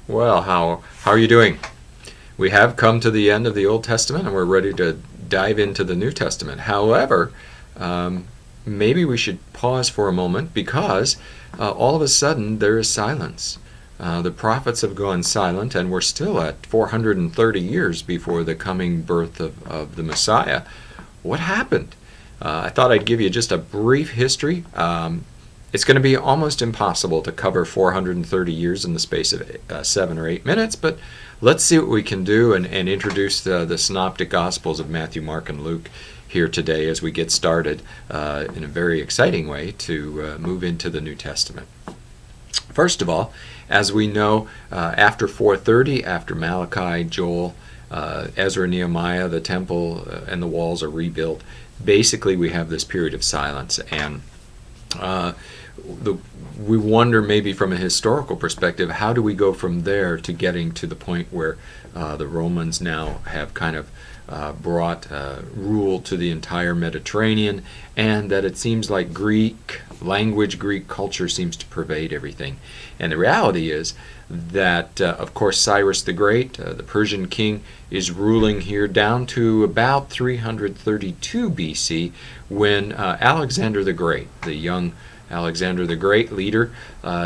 Well, how are you doing? We have come to the end of the Old Testament and we're ready to dive into the New Testament. However, um, maybe we should pause for a moment because all of a sudden there is silence. The prophets have gone silent, and we're still at 430 years before the coming birth of the Messiah. What happened? I thought I'd give you just a brief history. It's going to be almost impossible to cover 430 years in the space of 7 or 8 minutes, but let's see what we can do and introduce the Synoptic Gospels of Matthew, Mark, and Luke here today as we get started in a very exciting way to move into the New Testament. First of all, as we know, after 430, after Malachi, Joel, Ezra, Nehemiah, the temple and the walls are rebuilt. Basically, we have this period of silence, and we wonder, maybe from a historical perspective, how do we go from there to getting to the point where the Romans now have kind of brought rule to the entire Mediterranean, and that it seems like Greek language, Greek culture seems to pervade everything. And the reality is that, of course, Cyrus the Great, the Persian king, is ruling here down to about 332 BC when Alexander the Great, the young Alexander the Great leader,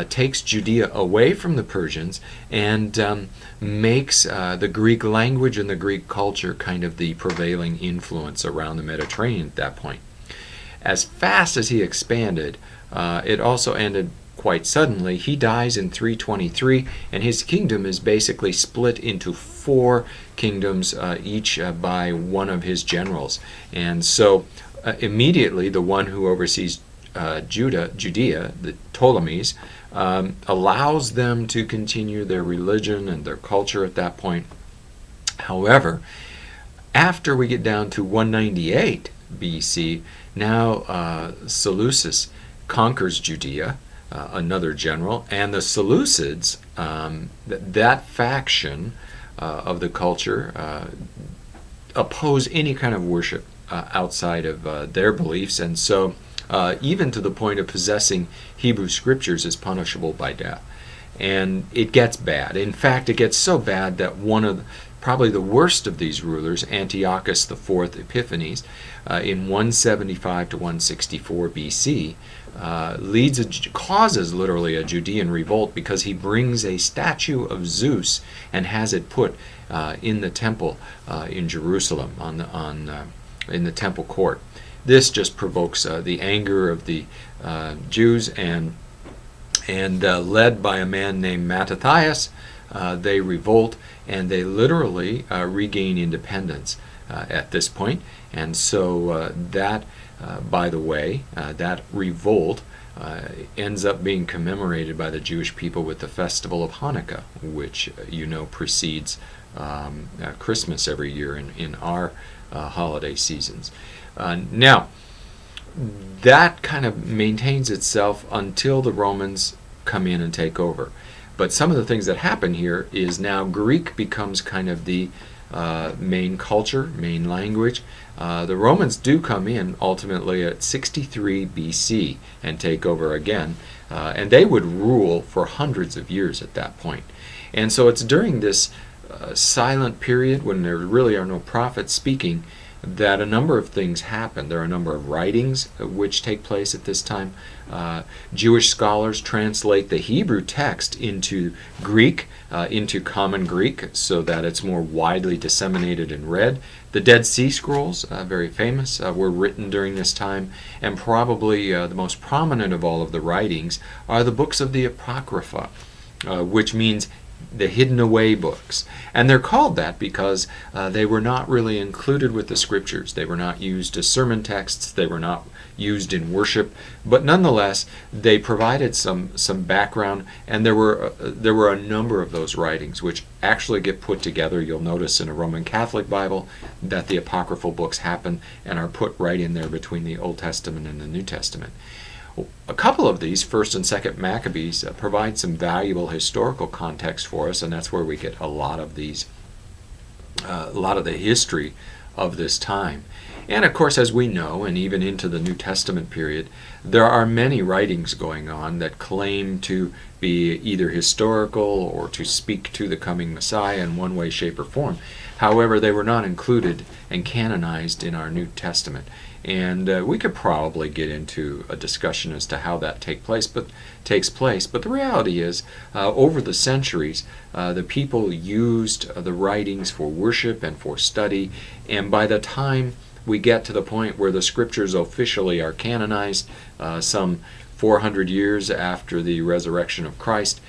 takes Judea away from the Persians and makes the Greek language and the Greek culture kind of the prevailing influence around the Mediterranean at that point. As fast as he expanded, it also ended quite suddenly. He dies in 323, and his kingdom is basically split into four kingdoms, each by one of his generals. And so immediately the one who oversees Judea, the Ptolemies, allows them to continue their religion and their culture at that point. However, after we get down to 198 BC, now Seleucus conquers Judea, another general, and the Seleucids, that faction of the culture, oppose any kind of worship outside of their beliefs, and so even to the point of possessing Hebrew scriptures is punishable by death. And it gets bad. In fact, it gets so bad that one of probably the worst of these rulers, Antiochus IV Epiphanes, in 175 to 164 BC, causes literally a Judean revolt because he brings a statue of Zeus and has it put in the temple in Jerusalem in the temple court. This just provokes the anger of the Jews, and led by a man named Mattathias, they revolt, and they literally regain independence at this point. And so by the way, that revolt ends up being commemorated by the Jewish people with the festival of Hanukkah, which precedes Christmas every year in our holiday seasons. Now, that kind of maintains itself until the Romans come in and take over. But some of the things that happen here is now Greek becomes kind of the main culture, main language. The Romans do come in ultimately at 63 BC and take over again, and they would rule for hundreds of years at that point. And so it's during this silent period when there really are no prophets speaking that a number of things happen. There are a number of writings which take place at this time. Jewish scholars translate the Hebrew text into Greek, into Common Greek, so that it's more widely disseminated and read. The Dead Sea Scrolls, very famous, were written during this time, and probably the most prominent of all of the writings are the books of the Apocrypha, which means the hidden away books. And they're called that because they were not really included with the scriptures. They were not used as sermon texts. They were not used in worship. But nonetheless, they provided some background, and there were a number of those writings which actually get put together. You'll notice in a Roman Catholic Bible that the apocryphal books happen and are put right in there between the Old Testament and the New Testament. A couple of these, 1st and 2nd Maccabees, provide some valuable historical context for us, and that's where we get a lot of the history of this time. And of course, as we know, and even into the New Testament period, there are many writings going on that claim to be either historical or to speak to the coming Messiah in one way, shape, or form. However, they were not included and canonized in our New Testament. And we could probably get into a discussion as to how that takes place. But the reality is, over the centuries, the people used the writings for worship and for study. And by the time we get to the point where the Scriptures officially are canonized, some 400 years after the resurrection of Christ,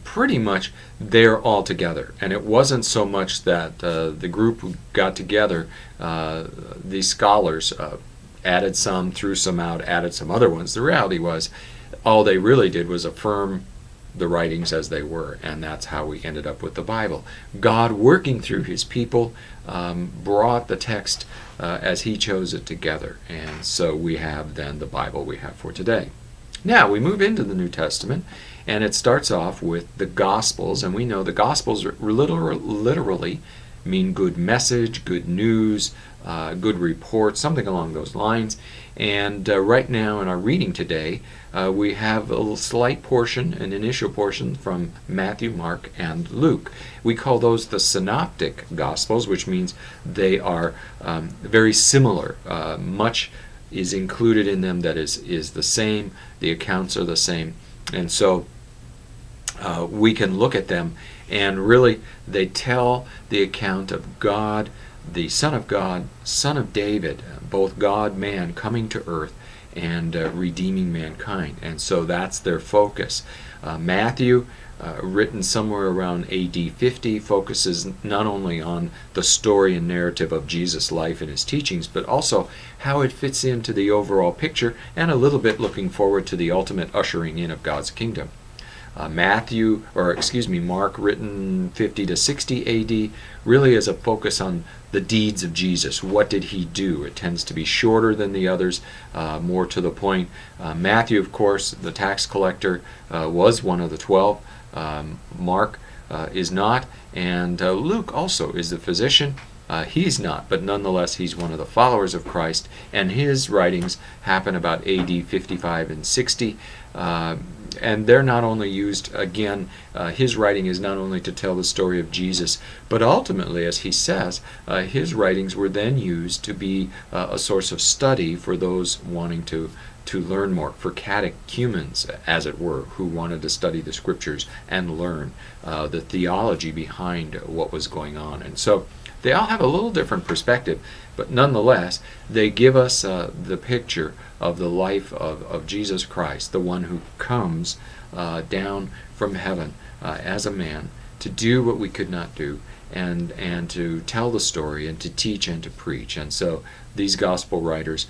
pretty much they're all together. And it wasn't so much that the group who got together, these scholars, added some, threw some out, added some other ones. The reality was all they really did was affirm the writings as they were, and that's how we ended up with the Bible. God, working through his people, brought the text as he chose it together, and so we have then the Bible we have for today. Now we move into the New Testament, and it starts off with the Gospels, and we know the Gospels literally mean good message, good news, good report, something along those lines. And right now in our reading today, we have a little slight portion, an initial portion from Matthew, Mark, and Luke. We call those the Synoptic Gospels, which means they are very similar. Much is included in them that is the same. The accounts are the same. And so we can look at them, and really they tell the account of God, the Son of God, Son of David, both God, man, coming to earth and redeeming mankind. And so that's their focus. Matthew, written somewhere around AD 50, focuses not only on the story and narrative of Jesus' life and his teachings, but also how it fits into the overall picture, and a little bit looking forward to the ultimate ushering in of God's kingdom. Mark, written 50 to 60 AD, really is a focus on the deeds of Jesus. What did he do? It tends to be shorter than the others, more to the point. Matthew, of course, the tax collector, was one of the 12. Mark is not, and Luke also is the physician. He's not, but nonetheless he's one of the followers of Christ, and his writings happen about AD 55 and 60. And they're not only used, again, his writing is not only to tell the story of Jesus, but ultimately, as he says, his writings were then used to be a source of study for those wanting to learn more, for catechumens, as it were, who wanted to study the Scriptures and learn the theology behind what was going on. And so they all have a little different perspective, but nonetheless, they give us the picture of the life of Jesus Christ, the one who comes down from heaven as a man to do what we could not do, and to tell the story and to teach and to preach. And so these gospel writers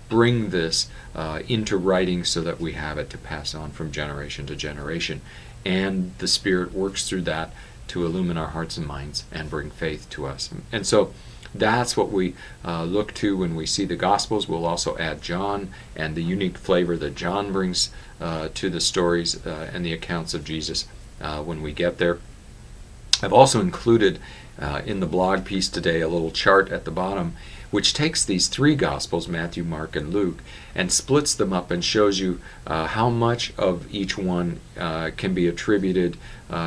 bring this into writing so that we have it to pass on from generation to generation. And the Spirit works through that to illumine our hearts and minds and bring faith to us. And so that's what we look to when we see the Gospels. We'll also add John and the unique flavor that John brings to the stories and the accounts of Jesus when we get there. I've also included in the blog piece today a little chart at the bottom which takes these three Gospels, Matthew, Mark, and Luke, and splits them up and shows you how much of each one can be attributed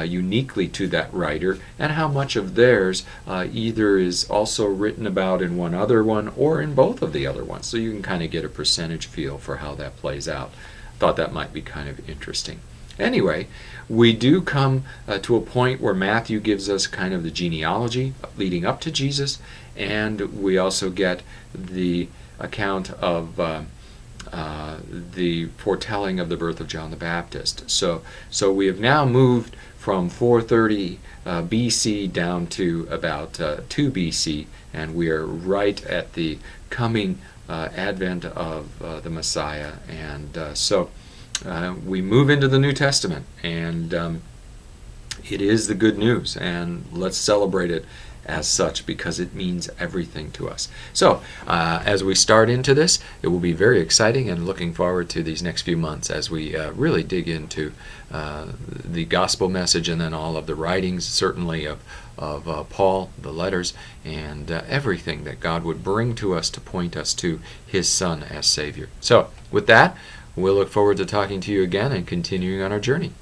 uniquely to that writer, and how much of theirs either is also written about in one other one or in both of the other ones. So you can kind of get a percentage feel for how that plays out. Thought that might be kind of interesting. Anyway, we do come to a point where Matthew gives us kind of the genealogy leading up to Jesus, and we also get the account of the foretelling of the birth of John the Baptist. So we have now moved from 430 BC down to about 2 BC, and we are right at the coming advent of the Messiah. And so we move into the New Testament, and it is the good news, and let's celebrate it as such because it means everything to us. So as we start into this, it will be very exciting, and looking forward to these next few months as we really dig into the gospel message, and then all of the writings, certainly of Paul, the letters, and everything that God would bring to us to point us to his Son as Savior. So with that, We'll look forward to talking to you again and continuing on our journey.